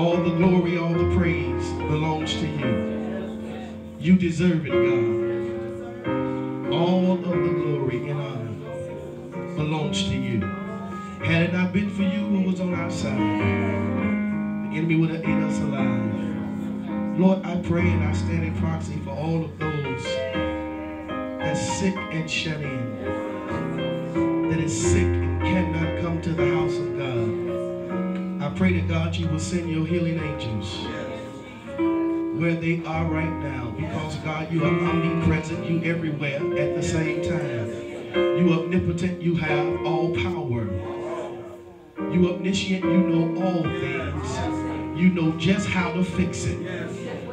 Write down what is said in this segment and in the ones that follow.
All the glory, all the praise belongs to you. You deserve it, God. All of the glory and honor belongs to you. Had it not been for you who was on our side, the enemy would have ate us alive. Lord, I pray and I stand in proxy for all of those that's sick and shut in, that is sick and cannot come to the house of God. I pray that God, you will send your healing angels where they are right now, because God, you are omnipresent, you everywhere at the same time. You omnipotent, you have all power. You omniscient, you know all things. You know just how to fix it.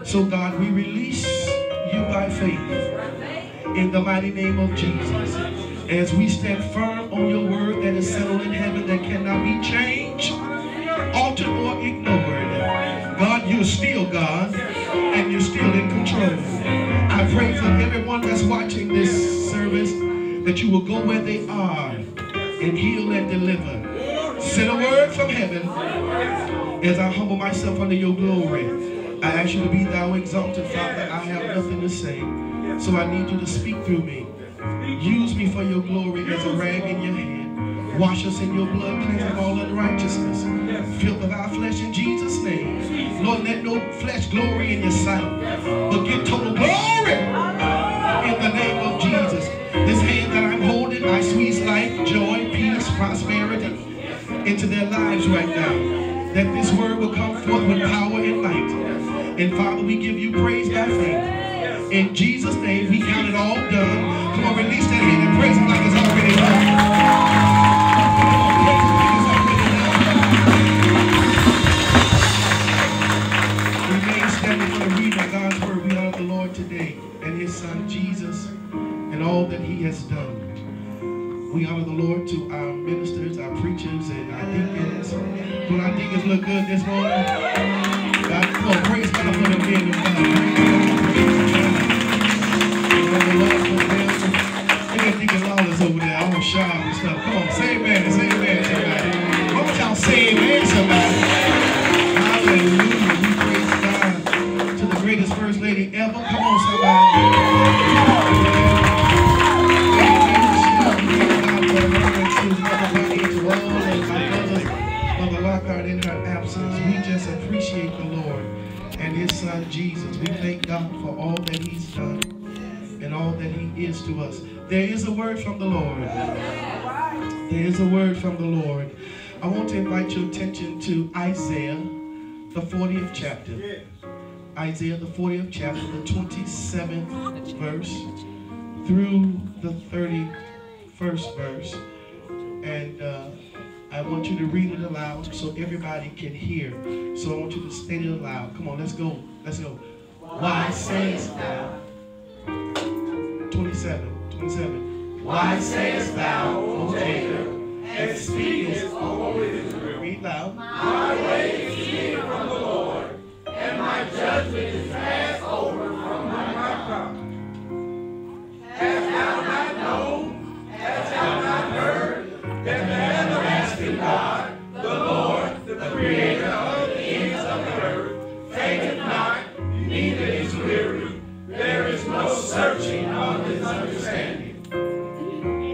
So God, we release you by faith in the mighty name of Jesus. As we stand firm on your word that is settled in heaven, that cannot be changed, altered, or ignored. God, you're still God, and you're still in control. I pray for everyone that's watching this service that you will go where they are and heal and deliver. Send a word from heaven as I humble myself under your glory. I ask you to be thou exalted, Father. I have nothing to say, so I need you to speak through me. Use me for your glory as a rag in your hand. Wash us in your blood, cleanse of all unrighteousness. Filth of our flesh in Jesus' name. Lord, let no flesh glory in your sight, but get total glory in the name of Jesus. This hand that I'm holding, I squeeze life, joy, peace, prosperity into their lives right now. That this word will come forth with power and might. And Father, we give you praise by faith. In Jesus' name, we count it all done. Come on, release that hand and praise him like it's already done. Remain standing for the reading of God's word. We honor the Lord today and his son Jesus and all that he has done. We honor the Lord to our ministers, our preachers, and our deacons. Don't our deacons look good this morning? God, come on, praise God for the men of God. The Lord for them. Look at Deacon Lawless over there, all sharp and stuff. Come on, say amen, somebody. Why don't y'all say amen, somebody? Hallelujah. We praise God to the greatest first lady ever. Come on, somebody. In her absence, we just appreciate the Lord and his son Jesus. We thank God for all that he's done and all that he is to us. There is a word from the Lord. There is a word from the Lord. I want to invite your attention to Isaiah, the 40th chapter. Isaiah, the 40th chapter, the 27th verse through the 31st verse. And I want you to read it aloud so everybody can hear. So I want you to state it aloud. Come on, let's go. Let's go. Why sayest thou? 27. Why sayest thou, O Jacob, and speakest, O Israel? Read loud. My way is hid from the Lord, and my judgment is passed over from my mouth. Hast thou not known? Hast thou not heard that the everlasting God, the Lord, the creator of the ends of the earth, fainteth not, neither is weary. There is no searching of his understanding.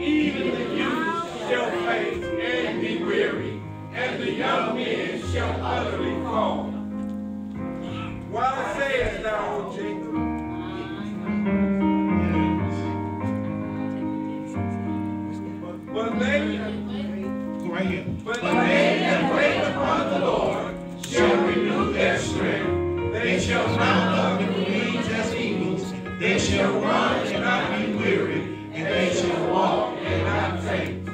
Even the youth shall faint and be weary, and the young men shall utterly fall. Why sayest thou, O Jacob? But they But they that wait upon the Lord shall renew their strength. They shall mount up with wings as eagles. They shall run and not be weary, and they shall walk and not faint.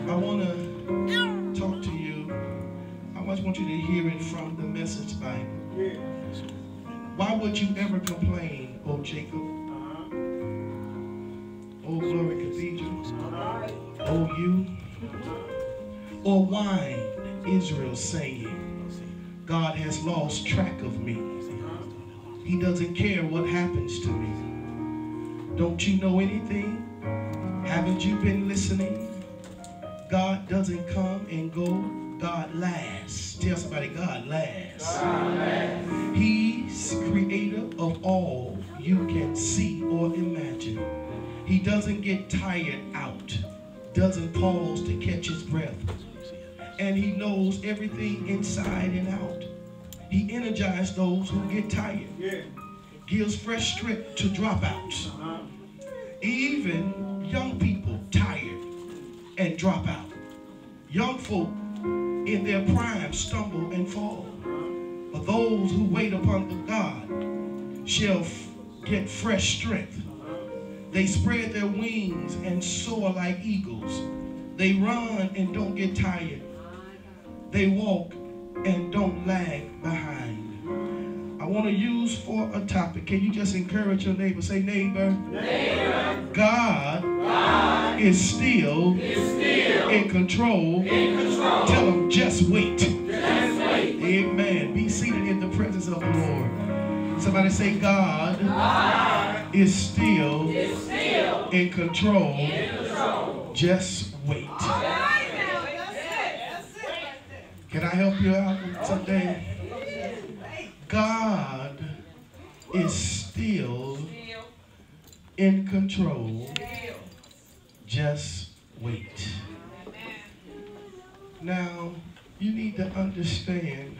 I want to talk to you. I just want you to hear it from the Message Bible. Why would you ever complain, O Jacob? O Glory Cathedral? O you? Or why Israel saying, God has lost track of me. He doesn't care what happens to me. Don't you know anything? Haven't you been listening? God doesn't come and go. God lasts. Tell somebody, God lasts. God lasts. He's creator of all you can see or imagine. He doesn't get tired out. Doesn't pause to catch his breath. And he knows everything inside and out. He energizes those who get tired. Yeah. Gives fresh strength to dropouts. Even young people tired and drop out. Young folk in their prime stumble and fall. But those who wait upon the God shall get fresh strength. They spread their wings and soar like eagles. They run and don't get tired. They walk and don't lag behind. I want to use for a topic. Can you just encourage your neighbor? Say, neighbor, God is still in control. Tell them, just wait. Amen. Be seated in the presence of the Lord. Somebody say, God is still in control. Just wait. Can I help you out today? God is still in control. Just wait. Now, you need to understand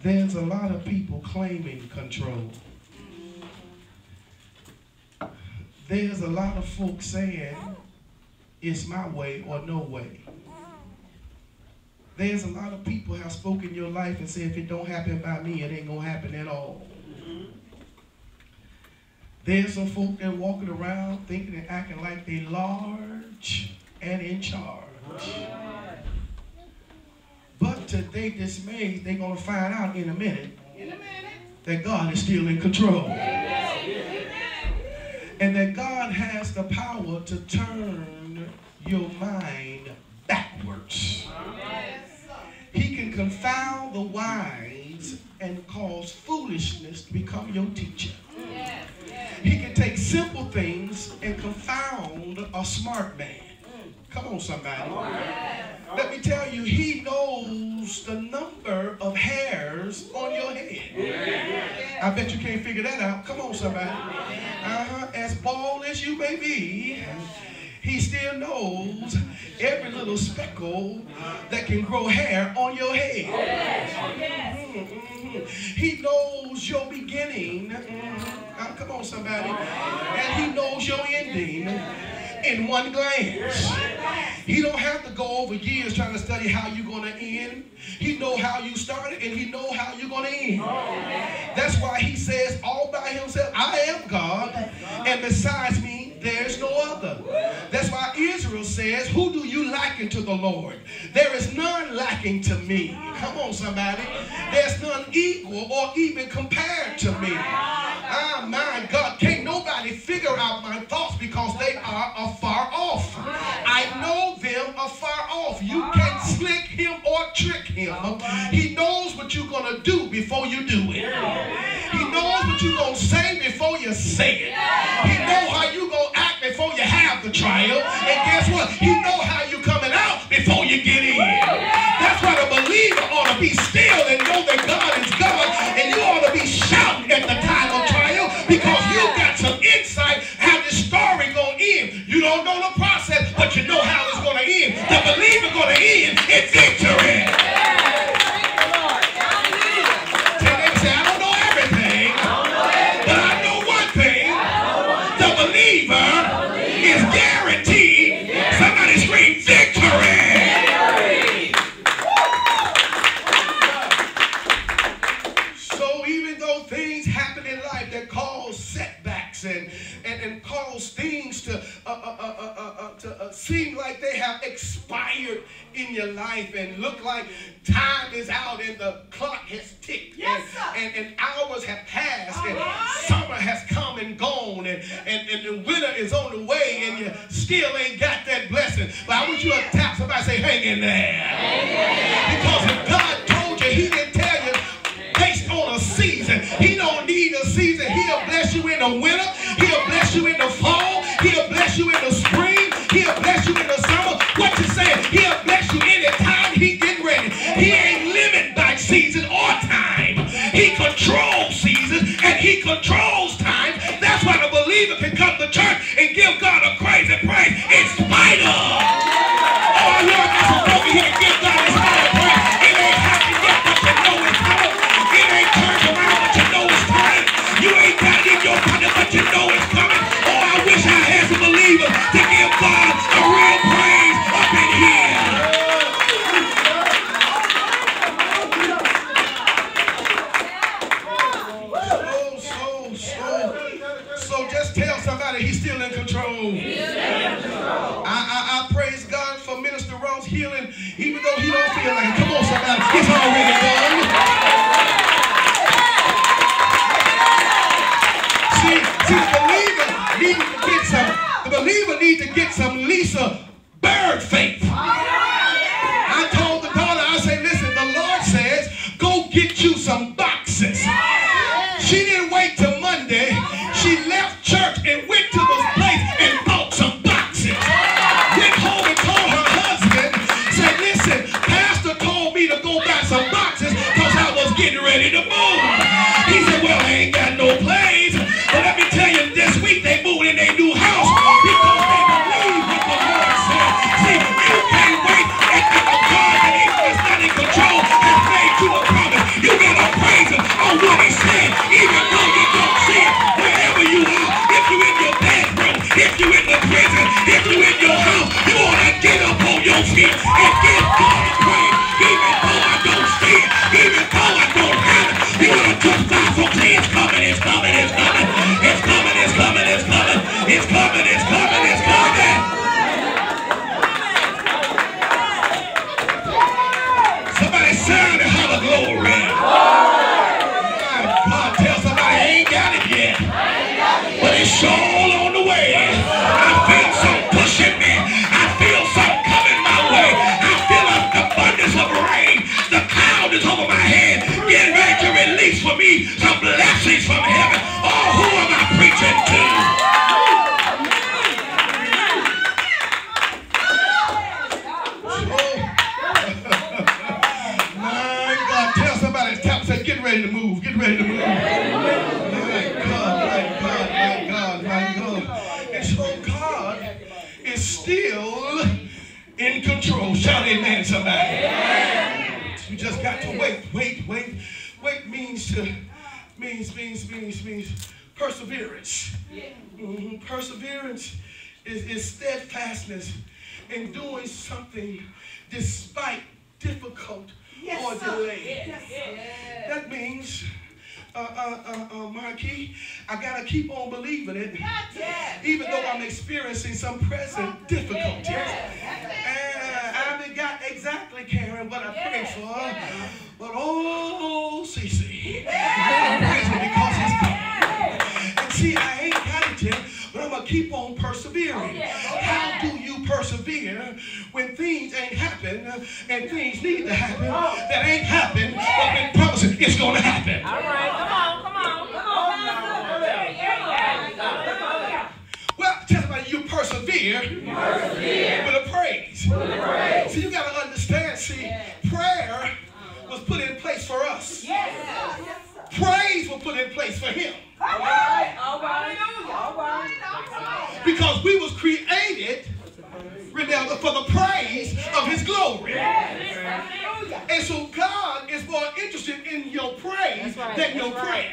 there's a lot of people claiming control. There's a lot of folks saying it's my way or no way. There's a lot of people have spoken your life and said, if it don't happen by me, it ain't going to happen at all. There's some folk that walking around thinking and acting like they large and in charge. But to their dismay, they're going to find out in a minute that God is still in control. And that God has the power to turn your mind backwards. He can confound the wise and cause foolishness to become your teacher. He can take simple things and confound a smart man. Come on, somebody. Let me tell you, he knows the number of hairs on your head. I bet you can't figure that out. Come on, somebody. As bald as you may be, he still knows every little speckle that can grow hair on your head. He knows your beginning. Come on, somebody. And he knows your ending in one glance. He don't have to go over years trying to study how you're going to end. He know how you started and he know how you're going to end. That's why he says all by himself, I am God, and besides me, there's no other. That's why Israel says, who do you liken to the Lord? There is none lacking to me. Come on, somebody. There's none equal or even compared to me. Ah, my God, can't nobody figure out my thoughts because they are afar off. I know them afar off. You can't slick him or trick him. He knows what you're going to do before you do it. He knows what you're going to say before you say it. He knows how you're going to act before you have the trial. And guess what? He knows how you're coming out before you get in. That's why the believer ought to be still and know that God is God. And you ought to be shouting at the time of trial because you got some insight how this story going to end. You don't know the process, but you know how it's going to end. The believer going to end in victory. And cause things to seem like they have expired in your life and look like time is out and the clock has ticked. Yes, and hours have passed and summer has come and gone and the winter is on the way and you still ain't got that blessing. But I want you to tap somebody and say, hang in there. Because if God told you, he didn't tell you based on a season. He don't need a season. He'll bless you in the winter. He'll bless you in the fall. He'll bless you in the spring. He'll bless you in the summer. What you saying? God's healing, even though he don't feel like it. Come on, somebody. It's already done. See, the believer needs to get some Lisa Bird faith. I told the daughter, I said, listen, the Lord says, go get you some boxes. She didn't wait till Monday. She left church and went to this place and bought some boxes. Went home and told her husband, said, listen, Pastor told me to go buy some boxes because I was getting ready to move. He said, well, I ain't got no place. But let me tell you, this week they moved in their new house because they believe what the Lord said. See, you can't wait and a God that is not in control has made you a promise. You got to praise him on what he said, even though you don't see it. Wherever you are, if you're in your bathroom, if you're in the prison, if you're in your house, you ought to get up on your feet and give God a praise. Even though I don't see it, even though I don't have it, you ought to just stop from saying it's coming, it's coming, it's coming, it's coming, it's coming, it's coming, it's coming, it's coming, it's coming. Somebody sound and holler glory. God, tell somebody I ain't got it yet, but it's all on the way. I feel something pushing me. I feel something coming my way. I feel an abundance of rain. The cloud is over my head, getting ready to release for me some blessings from heaven. Oh, who am I preaching to? My God, tell somebody, say, get ready to move. Get ready to move. My God. And so God is still in control. Shout amen, somebody. You just got to wait. Wait means perseverance. Perseverance is steadfastness in doing something despite difficult or delay. That means, Marquis, I got to keep on believing it, even though I'm experiencing some present difficulties. And I haven't got exactly, Karen, what I prayed for, but oh, CC, I'm praising because he's coming. And see, I ain't got it yet, but I'm going to keep on persevering. How do you persevere when things ain't happen and things need to happen that ain't happened, but been promising it's going to happen? All right, come on. Well, tell somebody you persevere with a praise. See, you got to understand, prayer was put in place for us. Praise was put in place for him. All right. Because we was created for the praise of his glory. And so God is more interested in your praise than your prayer.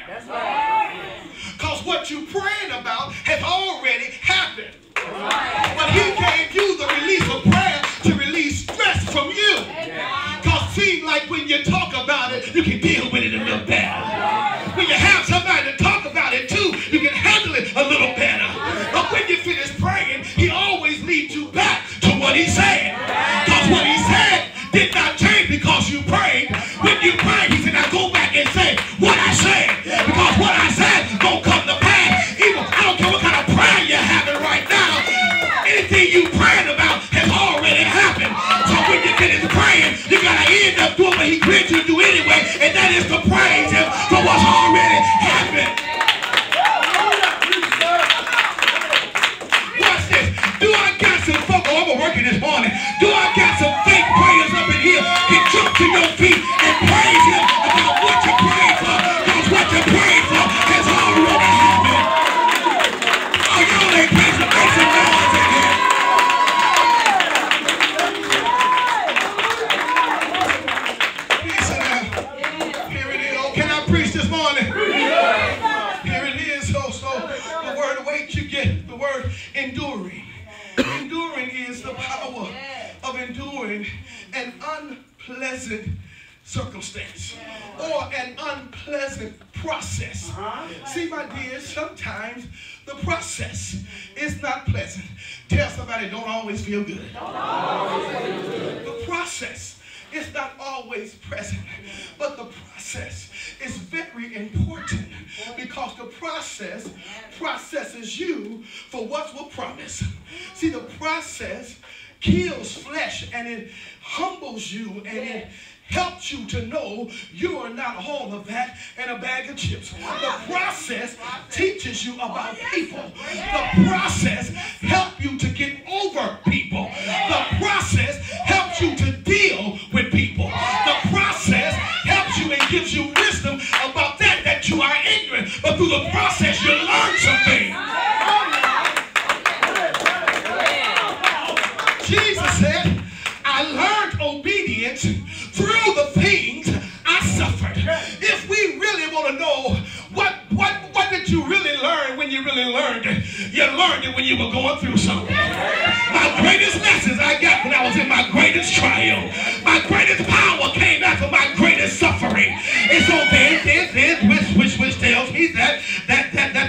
Because what you're praying about has already happened. But he gave you the release of prayer to release stress from you. Because it seems like when you talk about it, you can deal with it a little better. When you have somebody to talk about it too, you can handle it a little better. But when you finish praying, he always leads you back to what he said. Because what he said did not change because you prayed. When you prayed, he said, now go back and say what I said. Because what I said don't come to pass. Even I don't care what kind of prayer you're having right now. Anything you praying about has already happened. So when you finish praying, you got to end up doing what he created you to do anyway, and that is to praise him for what's already happened. Watch this. Do I got some folk? Oh, I'm working this morning. Do I got some fake prayers up in here? Can jump to your feet and praise him about what you prayed for, because what you prayed for has already happened. Oh, y'all ain't praising, make some noise in here. Listen now. Here it is. Oh, can I preach this morning? Here it is. So the word wait, you get the word enduring. Enduring is the power of enduring an unpleasant circumstance or an unpleasant process. See, my dears, sometimes the process is not pleasant. Tell somebody, don't always feel good. The process is not always present, but the process is very important because the process processes you for what was promised. See, the process kills flesh and it humbles you and it helps you to know you are not all of that and a bag of chips. The process teaches you about people. The process helps you to get over people. The process helps you to deal with people. The process helps you and gives you wisdom about that you are ignorant. But through the process you learn something. Jesus said, I learned obedience through the things I suffered. If we really want to know what did you really learn when you really learned it, you learned it when you were going through something. My greatest lessons I got when I was in my greatest trial. My greatest power came after my greatest suffering. And so which tells me that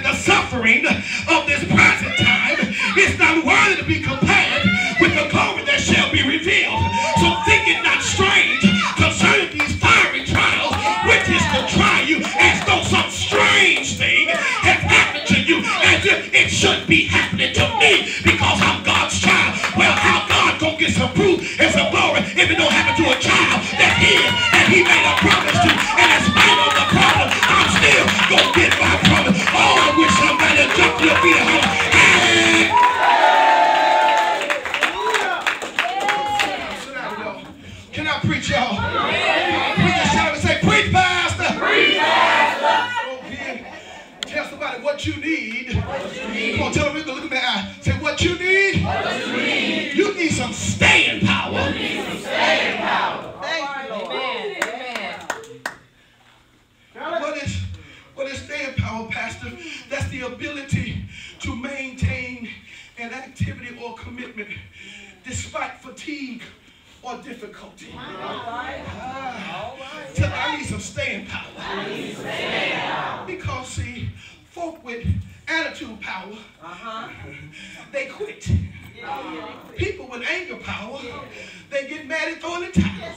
the suffering of this present time is not worthy to be compared with the glory that shall be revealed. So think it not strange concerning these fiery trials, which is to try you as though some strange thing has happened to you, as if it should be happening to me because I'm God's child. Well, how God gonna get some proof and some glory if it don't happen to a child that he made a promise to, and in spite of the problem, I'm still gonna get my promise. Oh, I wish somebody would jump to your feet and holler, hey! Can I preach, y'all? Preach a shout and say, preach, pastor. Preach, pastor. Okay. Tell somebody what you need. Come on, tell them, look at the eye. Say, what you need? What you need? You need some staying power. You need some staying power. Thank you, Lord. Amen. What is staying power, pastor? That's the ability to maintain an activity or commitment despite fatigue or difficulty. I need some staying power. Because see, folk with attitude power, they quit. People with anger power, they get mad and throw in the towel.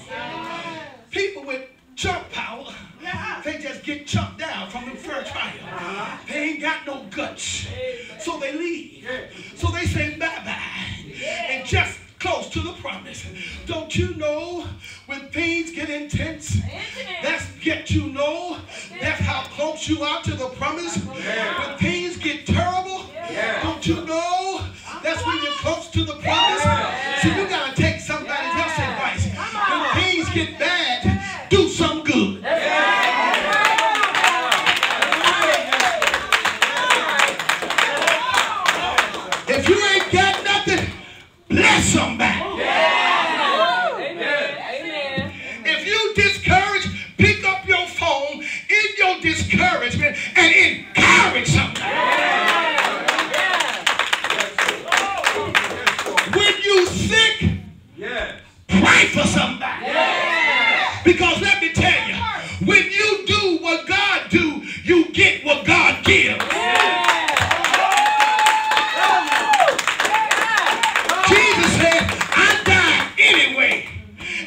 People with chump power, they just get chumped down from the first trial. They ain't got no guts, so they leave. So they say bye-bye and just close to the promise. Don't you know when things get intense, that's how close you are to the promise. When things get terrible, don't you know that's when you're close to the promise. So you gotta take somebody else's advice. When things get bad, do some good. If you ain't got nothing, bless somebody. Amen. If you discouraged, pick up your phone in your discouragement and encourage somebody. When you sick, pray for somebody. Because let me tell you, when you do what God do, you get what God gives.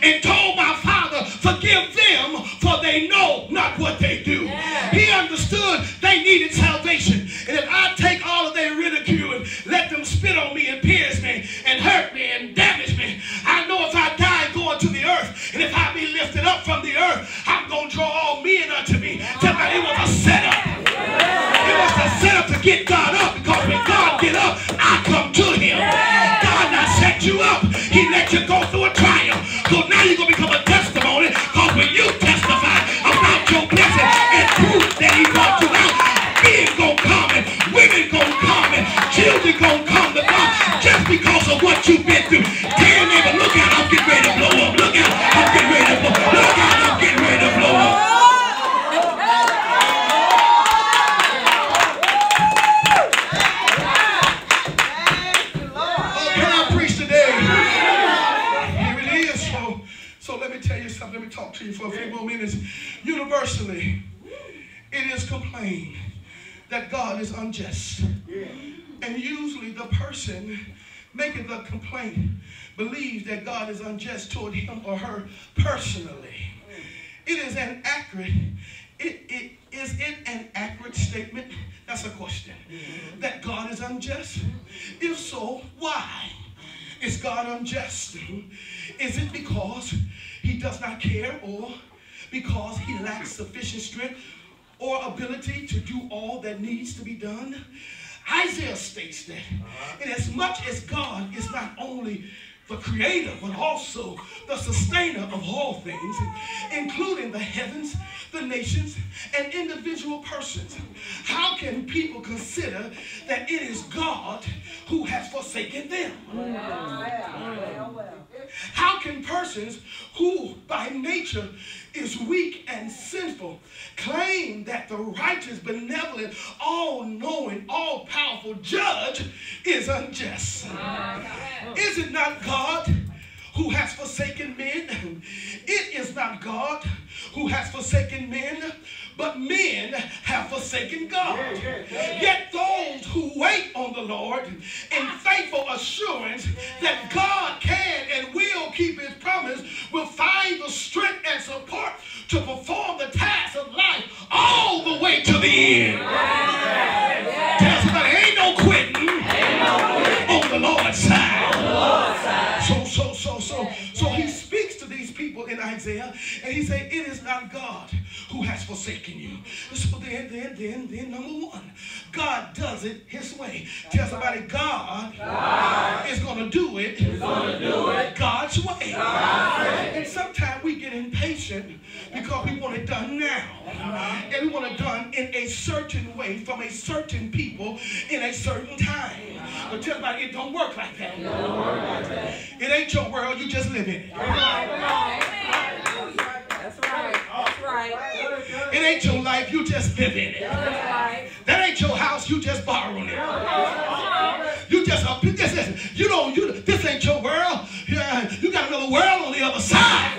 And told my Father, forgive them, for they know not what they do. He understood they needed salvation. And if I take all of their ridicule and let them spit on me and pierce me and hurt me and damage me, I know if I die going to the earth, and if I be lifted up from the earth, I'm going to draw all men unto me. Tell me, it was a setup. It was a setup to get God up, because when God get up, I come to him. God not set you up. He let you go through a trial. So now you're going to become a testimony, because when you testify about your blessing and prove that he brought you out, he ain't going to come let me tell you something. Let me talk to you for a few more minutes. Universally, it is complained that God is unjust. And usually the person making the complaint believes that God is unjust toward him or her personally. Is it an accurate statement? That's a question. That God is unjust? If so, why is God unjust? Is it because he does not care, or because he lacks sufficient strength or ability to do all that needs to be done? Isaiah states that inasmuch as God is not only the creator, but also the sustainer of all things, including the heavens, the nations, and individual persons, how can people consider that it is God who has forsaken them? How can persons who by nature is weak and sinful claim that the righteous, benevolent, all-knowing, all-powerful judge is unjust? Is it not God who has forsaken men? It is not God who has forsaken men, but men have forsaken God. Yet those who wait on the Lord in faithful assurance that God can and will keep his promise will find the strength and support to perform the task of life all the way to the end. Tell somebody, ain't no quitting on the Lord's side. So he speaks to these people in Isaiah, and he said, it is not God who has forsaken you. So then number one, God does it his way. Tell somebody, God is going to do it God's way. And sometimes we get impatient because we want it done now. And we want it done in a certain way from a certain people in a certain time. But tell somebody, it don't work like that. It ain't your world, you just live in it. That's right. It ain't your life, you just live in it. That ain't your house, you just borrowing it. You just this ain't your world. You got another world on the other side.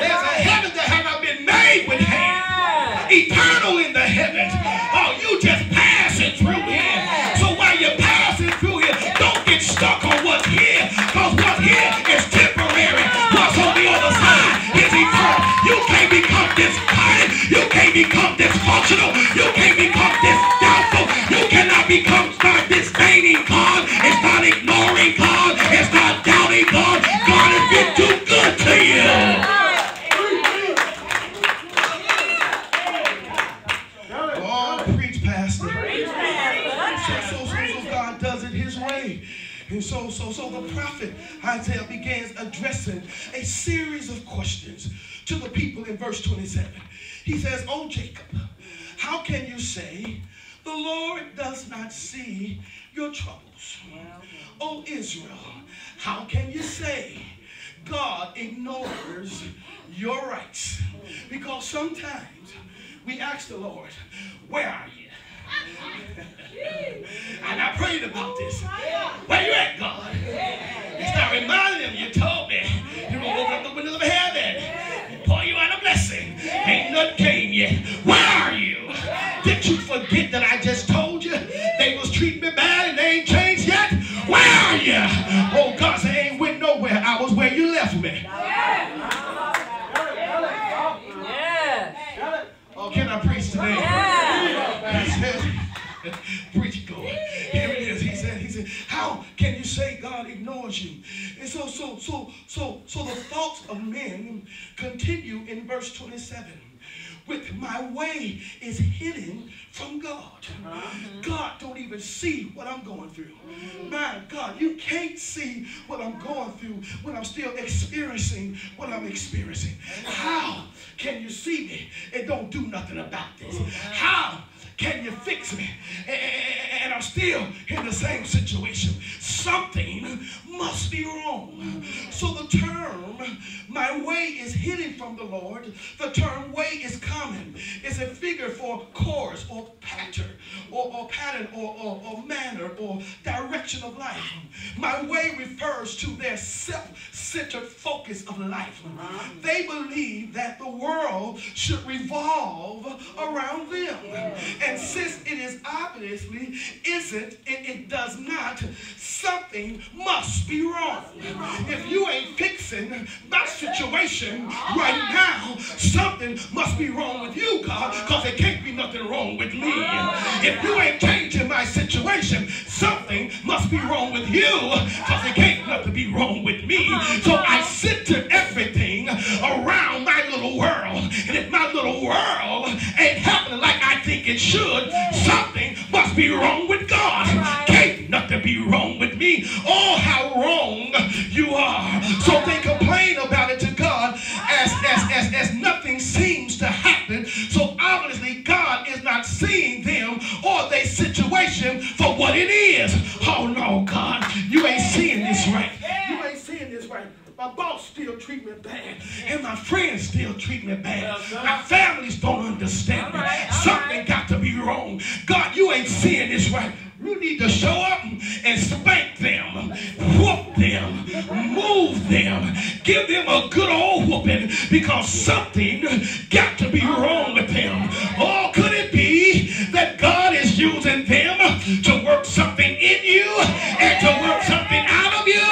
There's a heaven that has not been made with hands. Eternal in the heavens. Oh, you just passing through here. So while you're passing through here, don't get stuck on what's here, because what's here is temporary. What's on the other side is eternal. You can't become discarded. You can't become dysfunctional. You can't become doubtful. You cannot become start disdaining God. It's not ignoring God. It's not doubting God. God has been too good to you. And so the prophet Isaiah begins addressing a series of questions to the people in verse 27. He says, "O Jacob, how can you say the Lord does not see your troubles? O Israel, how can you say God ignores your rights?" Because sometimes we ask the Lord, where are you? And I prayed about this. Where you at, God? It's not reminding him, you told me you're going to open up the windows of heaven and pour you out a blessing. Ain't nothing came yet. Where are you? Did you forget that I just told you they was treating me bad and they ain't changed yet? Where are you? Oh, God said, I ain't went nowhere. I was where you left me. Oh, can I preach today? He said, preach God. Here it is. He said, how can you say God ignores you? And so the thoughts of men continue in verse 27. With my way is hidden from God. God don't even see what I'm going through. My God, you can't see what I'm going through when I'm still experiencing what I'm experiencing. How can you see me and don't do nothing about this? How can you fix me and I'm still in the same situation? Something must be wrong. So the term My way is hidden from the Lord. The term way is common. It's a figure for course or pattern or pattern or manner or direction of life. My way refers to their self-centered focus of life. They believe that the world should revolve around them. And since it is obviously isn't, it does not, something must be wrong. If you ain't fixing my situation right now, something must be wrong with you, God, because there can't be nothing wrong with me. If you ain't changing my situation, something must be wrong with you, because there can't nothing be wrong with me. So I center everything around my little world. And if my little world ain't happening like I think it should, something must be wrong with God. Can't nothing be wrong with me. Oh, how wrong you are. So they complain about it to God as nothing seems to happen. So obviously God is not seeing them or their situation for what it is. Oh no, God, you ain't seeing this right. You ain't seeing this right. My boss still treat me bad, and my friends still treat me bad. My families don't understand me. Something got to be wrong. God, you ain't seeing this right. You need to show up and spank them, whoop them, move them, give them a good old whooping, because something got to be wrong with them. Oh, could it be that God is using them to work something in you and to work something out of you?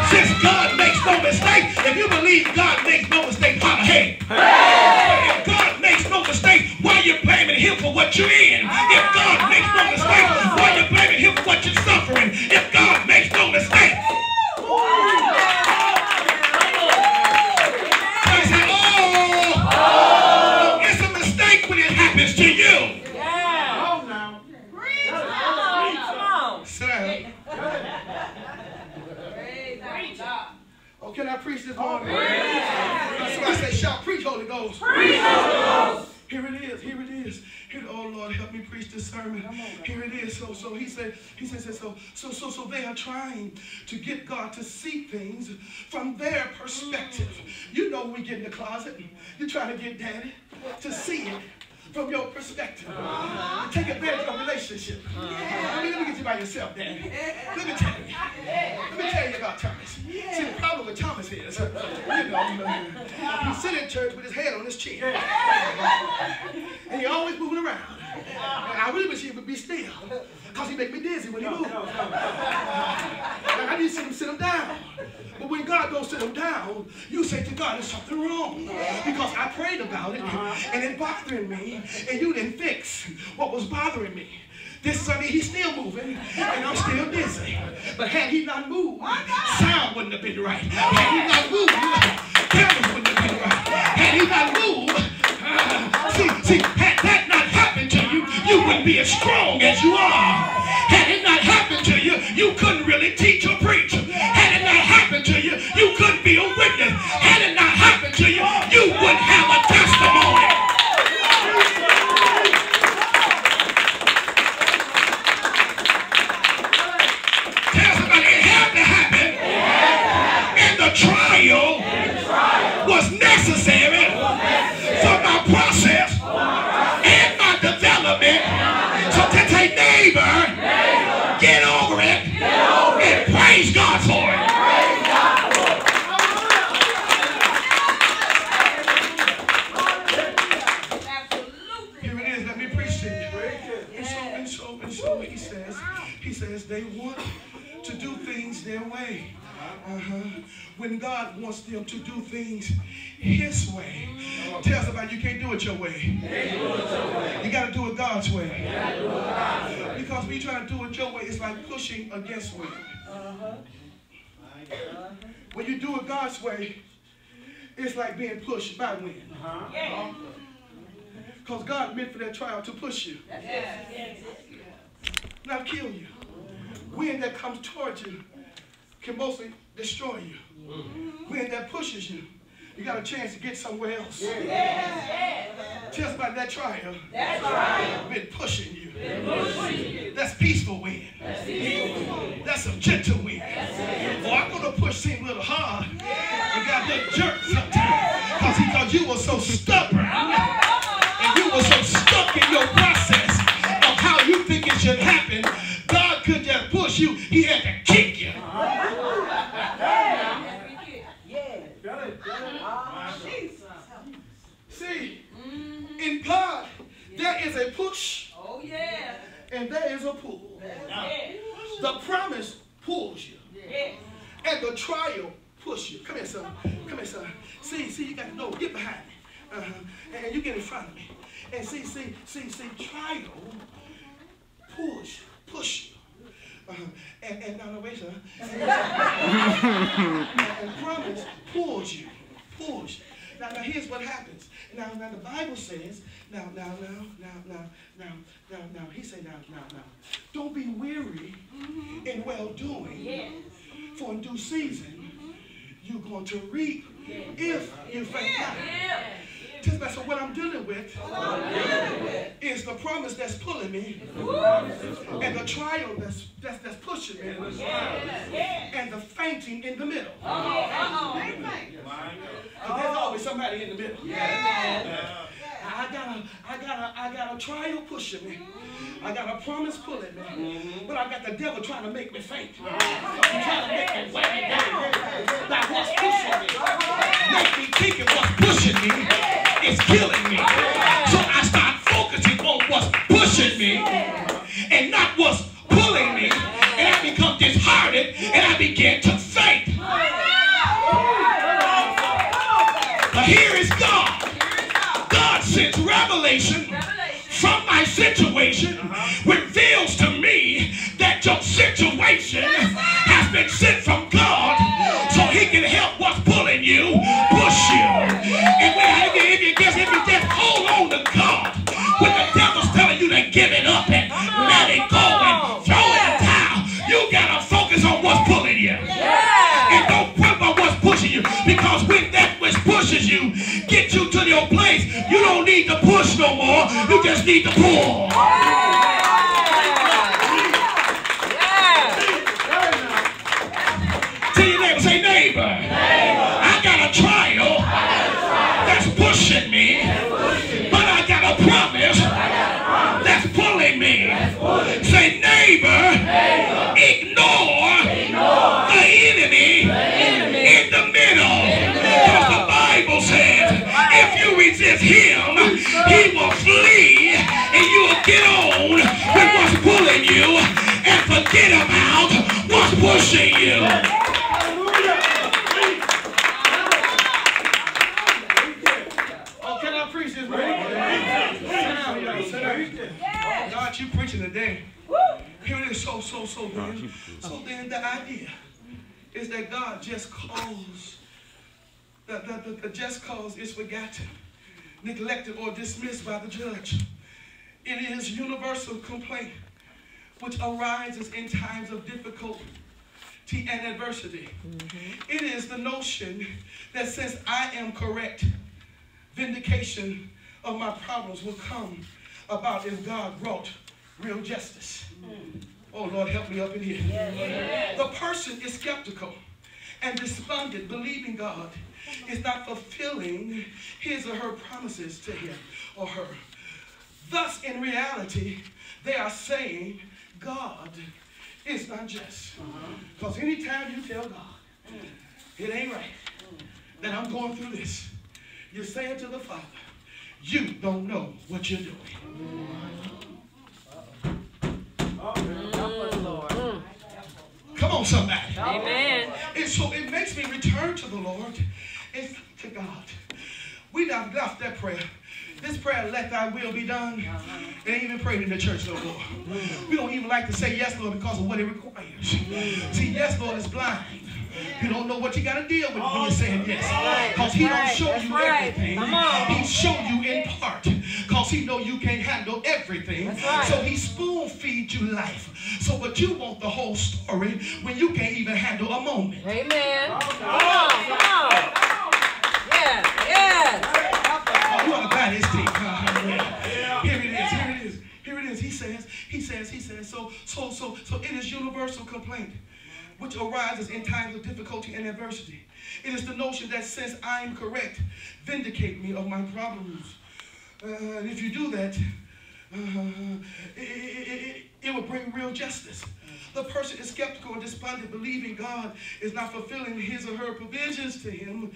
Since God makes no mistake, if you believe God makes no mistake, holler, hey. If God makes no mistake, why you blaming him for what you're in? If God makes no mistake, why you blaming him for what you're suffering? If God makes no mistake. I say, oh, it's a mistake when it happens to you. Yeah. Oh, now. Come on. Sir. Oh, can I preach this morning? So I say, shout, preach, Holy Ghost. Preach, Holy Ghost. Here it is. Here it is. Here, oh Lord, help me preach this sermon. Here it is. So he said, so they are trying to get God to see things from their perspective. You know, when we get in the closet, you're trying to get Daddy to see it from your perspective. Take advantage of a relationship. Let me get you by yourself, Daddy. Let me tell you about Thomas. See, the problem with Thomas is, he sit in church with his head on his chin. And he always moving around. And I really wish he would be still, because he make me dizzy when he moves. I need to see him sit him down. But when God goes sit him down, you say to God, there's something wrong. Because I prayed about it, and it bothering me, and you didn't fix what was bothering me. This Sunday, he's still moving, and I'm still dizzy. But had he not moved, sound wouldn't have been right. Had he not moved, cameras wouldn't have been right. Had he not moved, had that not happened to you, you wouldn't be as strong as you are. Had it not happened to you, you couldn't really teach or preach. Had it not happened to you, you couldn't be a witness. Had it not happened to you, you wouldn't have a testimony. Tell somebody it had to happen. And the trial was necessary for my process and my development. So to say, neighbor, get over it and praise God for it. Here it is. Let me preach to you. And so he says they want to do things their way. When God wants them to do things his way. Tell somebody you can't do it your way. You got to do it God's way. Because when you try to do it your way, it's like pushing against wind. When you do it God's way, it's like being pushed by wind. Because God meant for that trial to push you, not kill you. Wind that comes towards you can mostly destroy you. Wind that pushes you, you got a chance to get somewhere else. Tell us about that trial. Been pushing you. That's peaceful wind. That's some gentle wind. Oh, I'm going to push seem a little hard. And God little jerk sometimes because he thought you were so stubborn and you were so stuck in your process of how you think it should happen. God could just push you. He had to kick you. See, in God, there is a push. Oh, yeah. And there is a pull. The promise pulls you. And the trial pushes you. Come here, son. Come here, son. See, you got to know. Get behind me. And you get in front of me. And see, trial pulls you, push you. And now, wait, son. And promise pulls you. Now, here's what happens. Now, the Bible says, now, he said, now, don't be weary in well-doing, for in due season, you're going to reap if you faint not. So what I'm dealing with is the promise that's pulling me, and the trial that's pushing me, and the fainting in the middle. There's always somebody in the middle. I got a trial pushing me. I got a promise pulling me. But I got the devil trying to make me faint. He's trying to make me weigh down. Now what's pushing me? Make me thinking what's pushing me is killing me. So I start focusing on what's pushing me and not what's pulling me. And I become disheartened and I begin to faint. But here is God. God sends revelation from my situation, reveals to me that your situation has been sent from God so he can help what's pulling you, push you. And if you just hold on to God when the devil's telling you to give it up and let it go and throw it in the towel, you got to focus on what's pulling you. And don't put on what's pushing you, because when that which pushes you get you to your place, you don't need to push no more. You just need to pull. Tell your neighbor, say, neighbor, I got a trial that's pushing me, but I got a promise that's pulling me. Say, neighbor, ignore the enemy in the middle. Because the Bible says, if you resist him, he will flee, and you will get on with what's pulling you and forget about what's pushing you. Oh, can I preach this morning? Sit down. God, you preaching today. Here it is, so then. So then the idea is that God just calls, the just cause is forgotten, neglected, or dismissed by the judge. It is universal complaint which arises in times of difficulty and adversity. It is the notion that since I am correct, vindication of my problems will come about if God wrought real justice. Oh, Lord, help me up in here. The person is skeptical and despondent, believing God is not fulfilling his or her promises to him or her. Thus, in reality, they are saying God is not just. Because anytime you tell God, it ain't right that I'm going through this, you're saying to the Father, you don't know what you're doing. Come on, somebody. Amen. And so it makes me return to the Lord and to God. We not left that prayer. This prayer, let thy will be done, it ain't even prayed in the church no more. We don't even like to say yes, Lord, because of what it requires. See, yes, Lord, is blind. You don't know what you got to deal with when you're saying yes. Because he don't show you everything. He show you in part. Because he know you can't handle everything. So he spoon feeds you life. So but you want the whole story when you can't even handle a moment. Amen. Come on. Yes. Oh, you ought to buy this thing. Here it is. He says, so it is universal complaint which arises in times of difficulty and adversity. It is the notion that since I am correct, vindicate me of my problems. And if you do that, it will bring real justice. The person is skeptical and despondent, believing God is not fulfilling his or her provisions to him.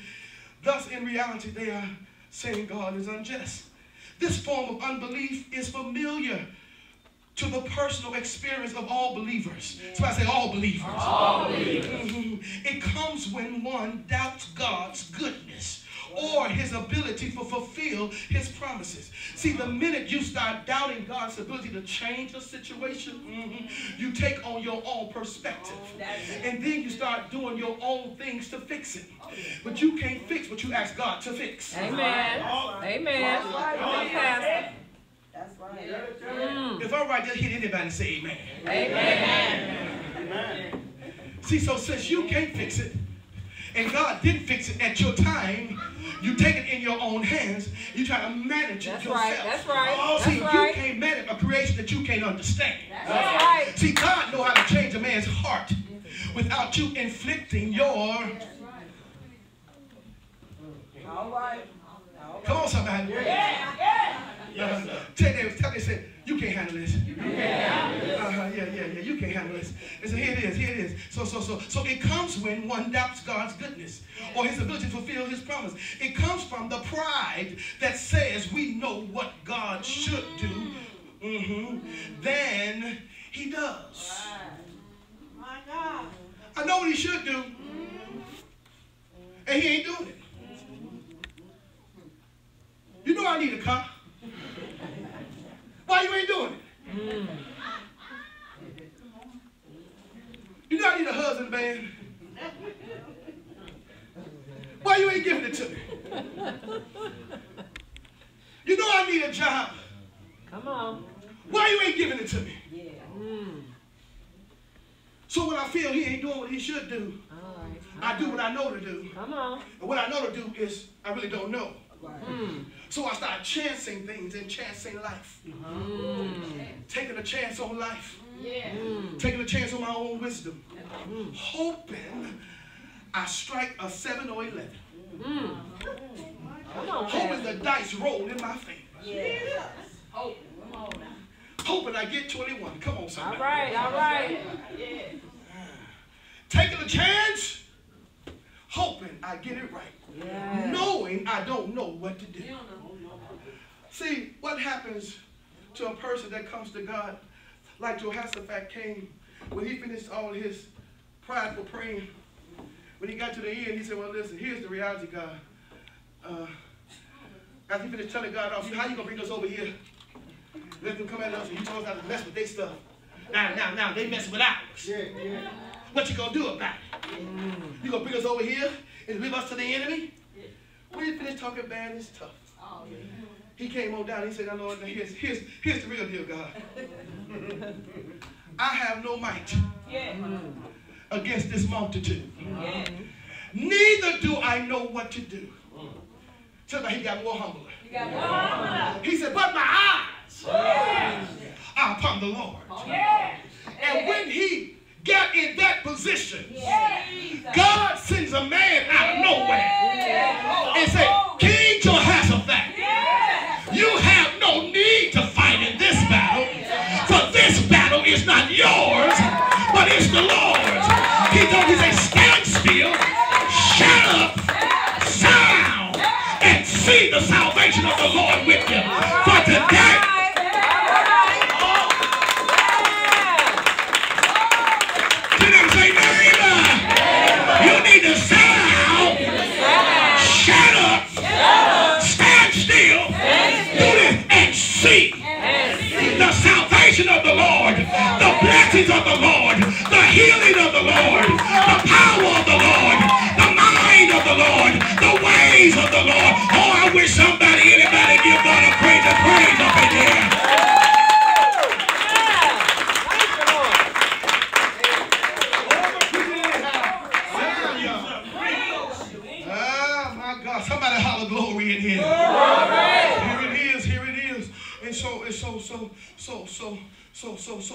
Thus, in reality, they are saying God is unjust. This form of unbelief is familiar to the personal experience of all believers. So I say all believers. All believers. It comes when one doubts God's goodness or his ability to fulfill his promises. See, the minute you start doubting God's ability to change a situation, you take on your own perspective. And then you start doing your own things to fix it. But you can't fix what you ask God to fix. Amen. Amen. That's right. If I'm right, just hit anybody and say amen. Amen. See, so since you can't fix it, and God didn't fix it at your time, you take it in your own hands. You try to manage it yourself. That's right. See, you can't manage a creation that you can't understand. That's right. See, God knows how to change a man's heart without you inflicting your... All right. Come on, somebody. Tell they said, you can't handle this. You can't handle this. And so here it is. So it comes when one doubts God's goodness or his ability to fulfill his promise. It comes from the pride that says we know what God should do. Then he does. My God. I know what he should do. And he ain't doing it. You know I need a car. Why you ain't doing it? You know I need a husband, man. Why you ain't giving it to me? You know I need a job. Come on. Why you ain't giving it to me? Yeah. So when I feel he ain't doing what he should do, All right. I do what I know to do. Come on. And what I know to do is I really don't know. Right. So I start chancing things and chancing life. Taking a chance on life. Yeah. Taking a chance on my own wisdom. Hoping I strike a 7 or 11. Come on. Hoping the dice roll in my favor. Yeah. Hoping I get 21. Come on, All somebody. right. All right. Yeah. Taking a chance. Hoping I get it right. Yeah. Knowing I don't know what to do. See, what happens to a person that comes to God like Jehoshaphat came when he finished all his prideful praying? When he got to the end, he said, well, listen, here's the reality, God. After he finished telling God off, how you going to bring us over here? Let them come at us and you told us not to mess with their stuff. Now, they mess with ours. Yeah. What you going to do about it? You going to bring us over here and leave us to the enemy? When he finished talking bad and tough, he came on down and he said, Lord, here's the real deal, God. I have no might against this multitude. Neither do I know what to do. Tell me he got more humbler. He said, but my eyes are upon the Lord. And when he got in that position, God sends a man out of nowhere and said, King Jehoshaphat, you have no need to fight in this battle, for this battle is not yours, but it's the Lord's. He said, stand still, shut up, sound, and see the salvation of the Lord with you. For today, you need to sound, shut up, stand still, do this, and see the salvation of the Lord, the blessings of the Lord, the healing of the Lord, the power of the Lord, the mind of the Lord, the ways of the Lord. Oh, I wish anybody give God a praise up in here. Somebody holler glory in here. Here it is. And so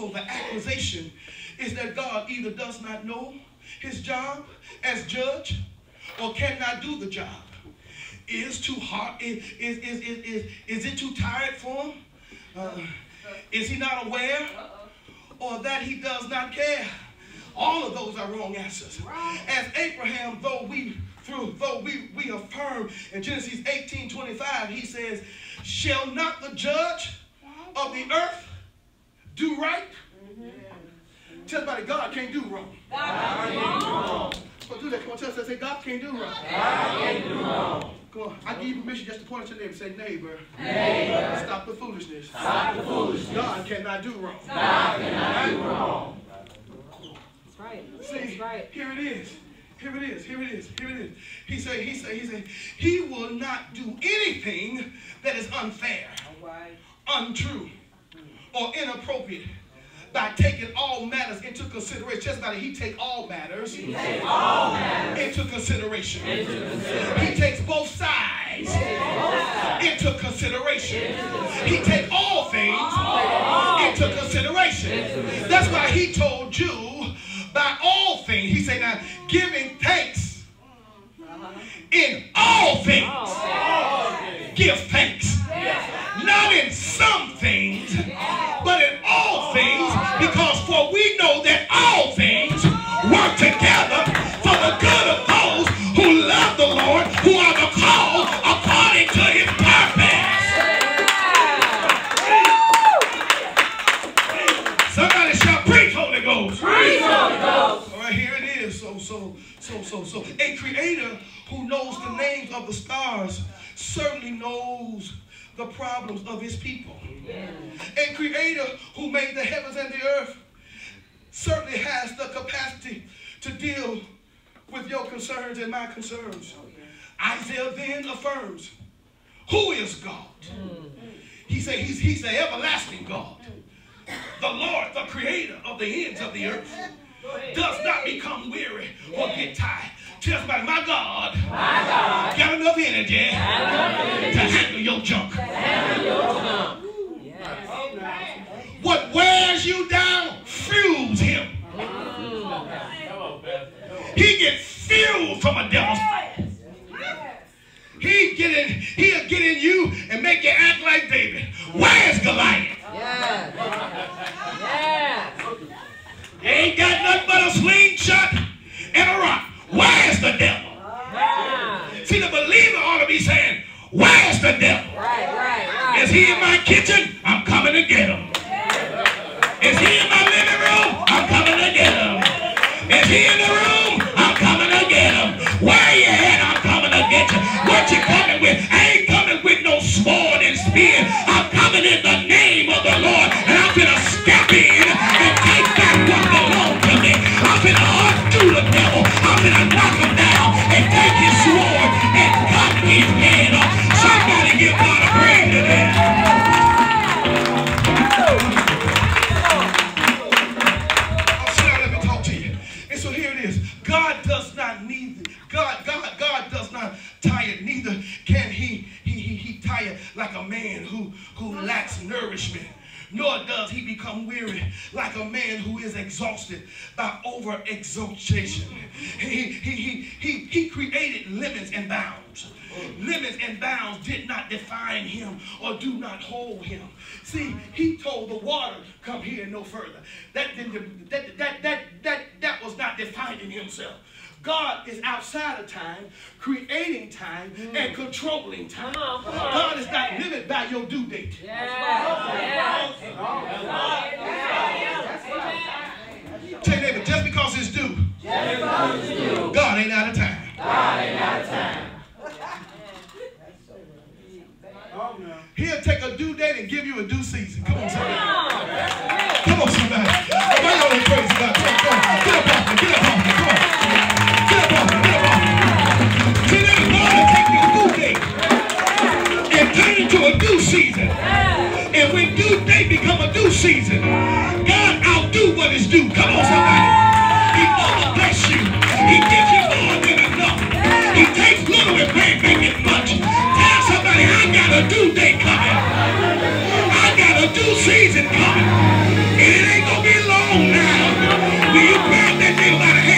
the accusation is that God either does not know, his job as judge or cannot do the job? Is too hard? Is it too tired for him? Is he not aware? Or that he does not care? All of those are wrong answers. As Abraham, though we affirm in Genesis 18:25, he says, shall not the judge of the earth do right? Tell somebody, God can't do wrong. God can't do wrong. Come on, do that. Come on, tell us, say, God can't do wrong. God can't do wrong. Come on, I give you permission just to point at your neighbor and say, neighbor, stop the foolishness. Stop the foolishness. God cannot do wrong. God cannot do wrong. That's right. See, that's right. Here it is. Here it is. Here it is. Here it is. He said, he will not do anything that is unfair, untrue, or inappropriate by taking all matters into consideration. Just about it, he takes all matters into consideration. He takes both sides into consideration. He takes all things into consideration. That's why he told you by all things. He said, now, giving thanks in all things. Give thanks. Not in some things, but in all things, because for we know that all things work together for the good of those who love the Lord, who are the called according to his purpose. Somebody shout, preach, Holy Ghost. Preach, Holy Ghost. All right, here it is. So. A creator who knows the names of the stars certainly knows the problems of his people. A creator who made the heavens and the earth certainly has the capacity to deal with your concerns and my concerns. Isaiah then affirms, who is God? He said he's the everlasting God. The Lord, the creator of the ends of the earth, does not become weary or get tired. Tell somebody, my God got enough energy to handle your junk. What wears you down fuels him. He gets fueled from a devil's fire. He'll get in you and make you act like David. Where's Goliath? He ain't got nothing but a slingshot and a rock. Where's the devil? See, the believer ought to be saying, where's the devil? Is he in my kitchen? I'm coming to get him. Is he in my living room? I'm coming to get him. Is he in the room? I'm coming to get him. Where you at? I'm coming to get you. What you coming with? I ain't coming with no sword and spear. I'm coming in the name of the Lord, and I'm going to step in and take back what belongs to me. I'm going to undo the devil. I'm going to knock him down and take his sword and cut his head off. Somebody give God a praise today. Let me talk to you. And so here it is. God does not need God does not tire, neither can he tire like a man who lacks nourishment. Nor does he become weary like a man who is exhausted by over-exaltation. He created limits and bounds. Limits and bounds did not define him or do not hold him. See, he told the water, come here no further. That was not defining himself. God is outside of time, creating time, and controlling time. God is not limited by your due date. Tell your neighbor, just because it's due, God ain't out of time. He'll take a due date and give you a due season. Come on, somebody. Come on, somebody. Why y'all ain't praise God? Come on. Get up off me. Get up off me. Come on. Get up off me. Get up off me. See, there's God to take your due date and turn it into a due season. And when due date become a due season, God outdo what is due. Come on, somebody. He will bless you. He gives you more than enough. He takes little and make it much. Tell somebody, I got a due date coming. I got a due season coming. And it ain't going to be long now. Will you grab that nigga by the hand?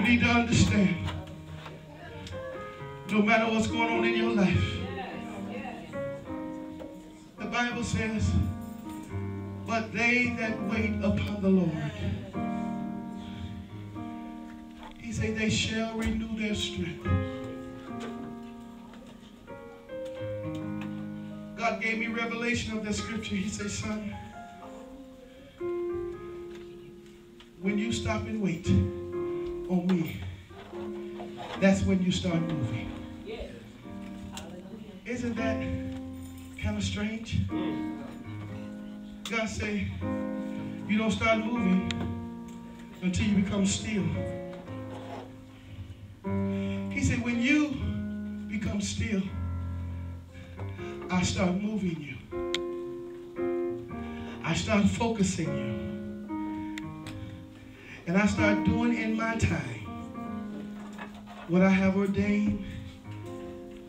need to understand, no matter what's going on in your life, the Bible says, but they that wait upon the Lord, he said, they shall renew their strength. God gave me revelation of that scripture. He said, son, when you stop and wait on me, that's when you start moving. Isn't that kind of strange? God said, you don't start moving until you become still. He said, when you become still, I start moving you. I start focusing you. And I start doing in my time what I have ordained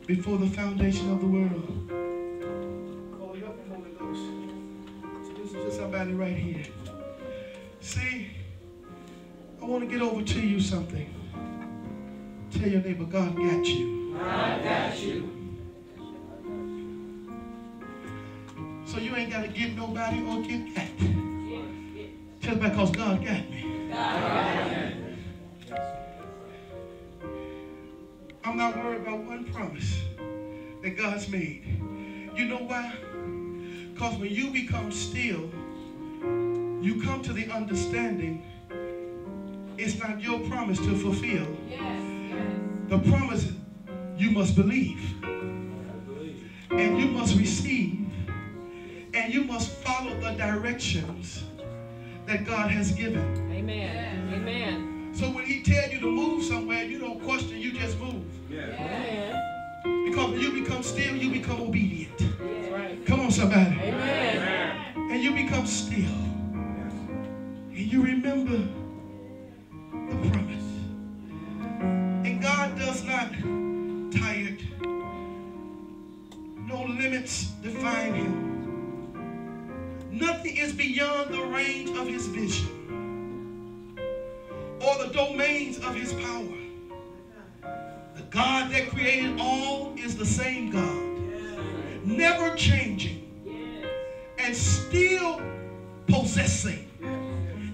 before the foundation of the world. Call you up, Holy Ghost. So this is just somebody right here. See, I want to get over to you something. Tell your neighbor, God got you. God got you. So you ain't got to get nobody or get got. Just because God got me. I'm not worried about one promise that God's made. You know why? Because when you become still, you come to the understanding it's not your promise to fulfill. The promise you must believe. And you must receive. And you must follow the directions that God has given. Amen. Amen. So when he tells you to move somewhere, you don't question, you just move. Amen. Because when you become still, you become obedient. That's right. Come on, somebody. Amen. And you become still. And you remember the promise. And God does not tired. No limits define him. Nothing is beyond the range of his vision or the domains of his power. The God that created all is the same God, never changing and still possessing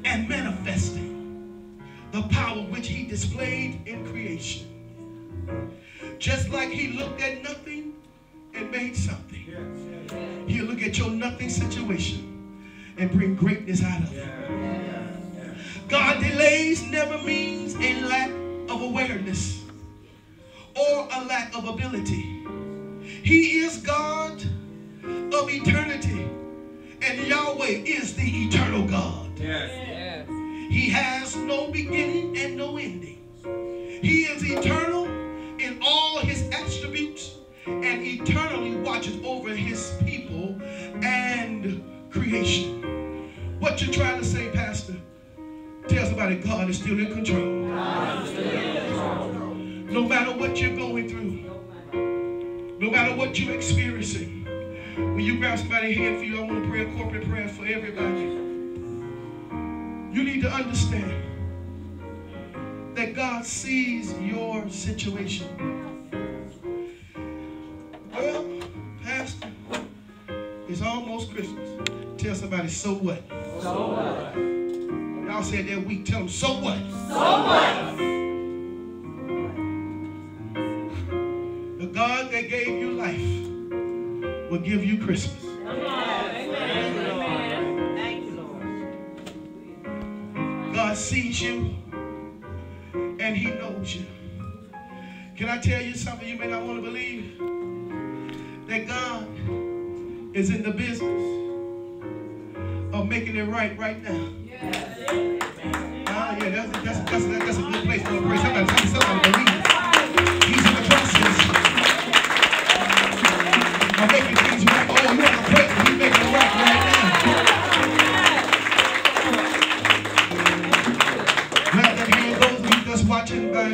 and manifesting the power which he displayed in creation. Just like he looked at nothing and made something, he'll look at your nothing situation and bring greatness out of it. God delays never means a lack of awareness or a lack of ability. He is God of eternity, and Yahweh is the eternal God. He has no beginning and no ending. He is eternal in all his attributes and eternally watches over his people and creation. What you trying to say, Pastor? Tell somebody God is still in control. No matter what you're going through, no matter what you're experiencing, when you grab somebody's hand for you, I want to pray a corporate prayer for everybody. You need to understand that God sees your situation. Well, Pastor, it's almost Christmas. Tell somebody, so what? So what? Y'all said that week. Tell them, so what? So what? The God that gave you life will give you Christmas. Amen. Thank you, Lord. God sees you and he knows you. Can I tell you something you may not want to believe? That God is in the business of making it right now. Yeah, that's a good place to pray. Somebody believe it. He's in the process of making things right. Oh, you want to pray? He's making it right now. Grab that hand. Those of you that's watching by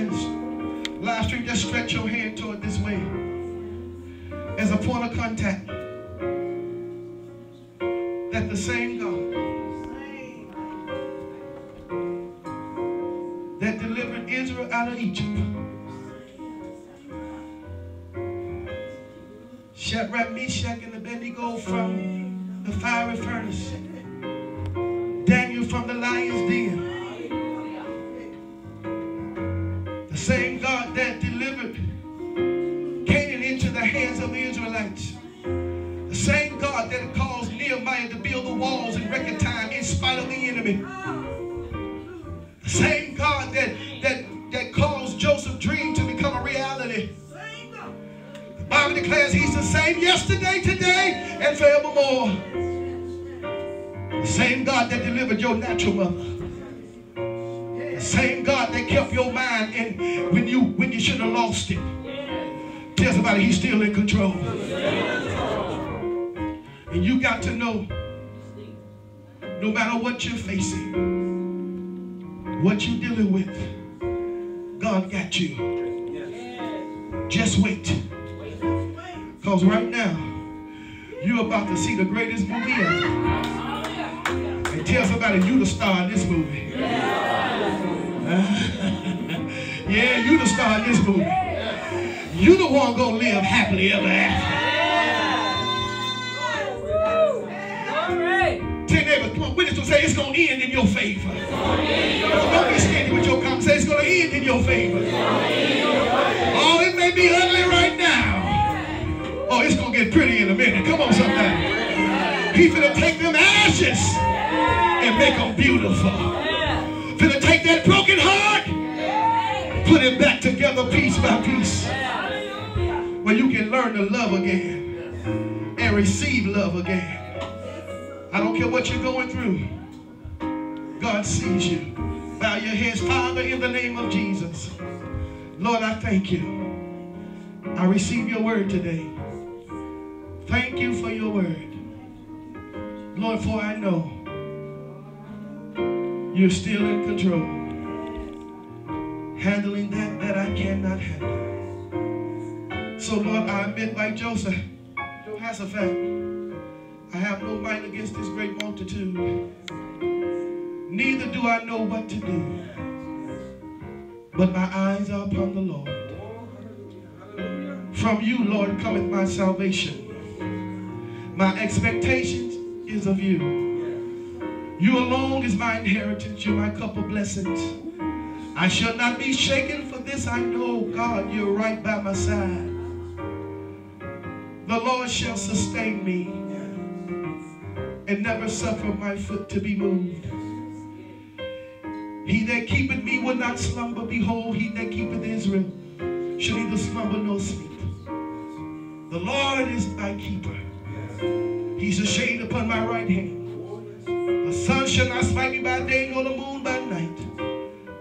live stream, just stretch your hand toward this way as a point of contact. That the same God that delivered delivered Israel out of Egypt. Shadrach, Meshach, and Abednego from the fiery furnace. Daniel from the lion's den. The same God that delivered Canaan into the hands of the Israelites. The same God that caused Nehemiah to build the walls in record time in spite of the enemy. The same God that caused Joseph's dream to become a reality. The Bible declares he's the same yesterday, today, and forevermore. The same God that delivered your natural mother. The same God that kept your mind and when you should have lost it. Tell somebody he's still in control. And you got to know, no matter what you're facing, what you're dealing with, God got you. Just wait. Because right now, you're about to see the greatest movie ever. And tell somebody you the star in this movie. Yeah, you the star in this movie. You the one gonna live happily ever after. Tell neighbors, come on, witness will say it's gonna end in your favor. Don't be standing with your comments. Say it's gonna end in your favor. Oh, it may be ugly right now. Oh, it's gonna get pretty in a minute. Come on, somebody. He's gonna take them ashes and make them beautiful. Gonna take that broken heart, put it back together piece by piece, where you can learn to love again and receive love again. I don't care what you're going through. God sees you. Bow your heads. Father, in the name of Jesus. Lord, I thank you. I receive your word today. Thank you for your word. Lord, for I know you're still in control. Handling that I cannot handle. So, Lord, I admit like Joseph, Jehoshaphat, I have no might against this great multitude. Neither do I know what to do. But my eyes are upon the Lord. From you, Lord, cometh my salvation. My expectations is of you. You alone is my inheritance. You're my cup of blessings. I shall not be shaken, for this I know, God, you're right by my side. The Lord shall sustain me and never suffer my foot to be moved. He that keepeth me will not slumber. Behold, he that keepeth Israel shall neither slumber nor sleep. The Lord is thy keeper. He's a shade upon my right hand. The sun shall not smite me by day, nor the moon by night.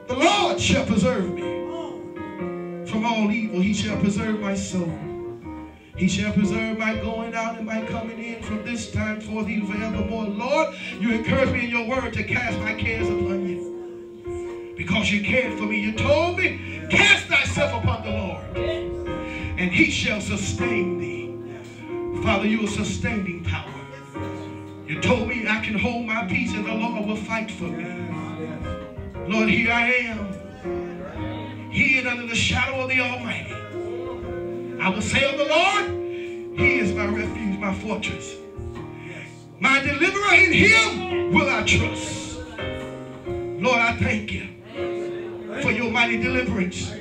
The Lord shall preserve me from all evil. He shall preserve my soul. He shall preserve my going out and my coming in from this time forth even forevermore. Lord, you encourage me in your word to cast my cares upon you. Because you cared for me. You told me, cast thyself upon the Lord, and he shall sustain thee. Father, you are sustaining power. You told me I can hold my peace and the Lord will fight for me. Lord, here I am, hid under the shadow of the Almighty. I will say of the Lord, he is my refuge, my fortress. My deliverer, in him will I trust. Lord, I thank you for your mighty deliverance.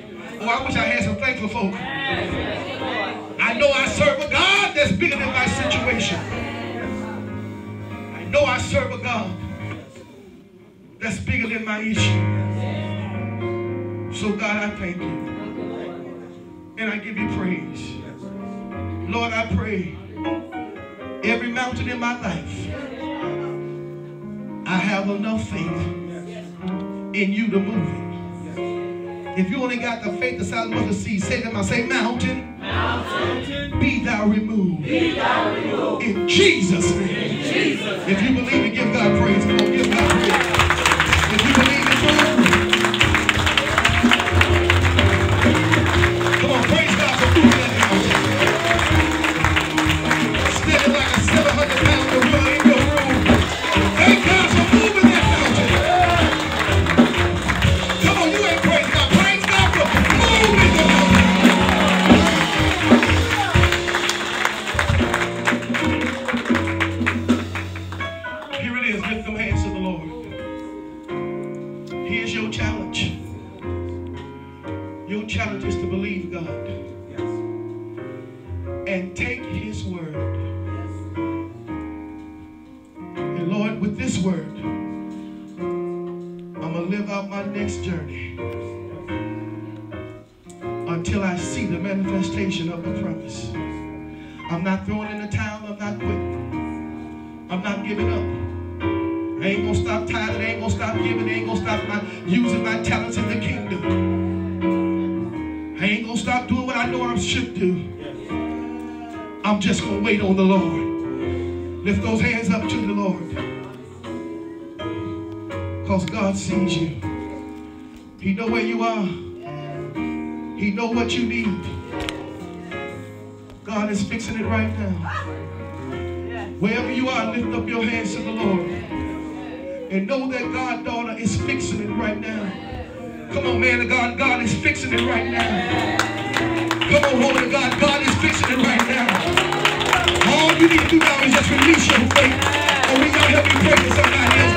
Oh, I wish I had some thankful folk. I know I serve a God that's bigger than my situation. I know I serve a God that's bigger than my issue. So God, I thank you. And I give you praise. Lord, I pray every mountain in my life, I have enough faith in you to move it. If you only got the faith the size of the sea, say to them, say, mountain, be thou removed. Be thou removed. In Jesus' name. In Jesus' name. If you believe it, give God praise. Come on, give God praise. If you believe it, come on, praise God for moving that mountain. Standing like a 700-pound gorilla in your room. Thank God for moving that mountain. Come on, you ain't praising God. challenge is to believe God and take his word. And Lord, with this word, I'm going to live out my next journey until I see the manifestation of the promise. I'm not throwing in the towel. I'm not quitting. I'm not giving up. I ain't going to stop tithing. I ain't going to stop giving. I ain't going to stop using my talents in the kingdom. I ain't going to stop doing what I know I should do. I'm just going to wait on the Lord. Lift those hands up to the Lord. Because God sees you. He knows where you are. He knows what you need. God is fixing it right now. Wherever you are, lift up your hands to the Lord. And know that God, daughter, is fixing it right now. Come on, man of God. God is fixing it right now. Come on, woman of God. God is fixing it right now. All you need to do now is just release your faith. Or we y'all help me pray for somebody else.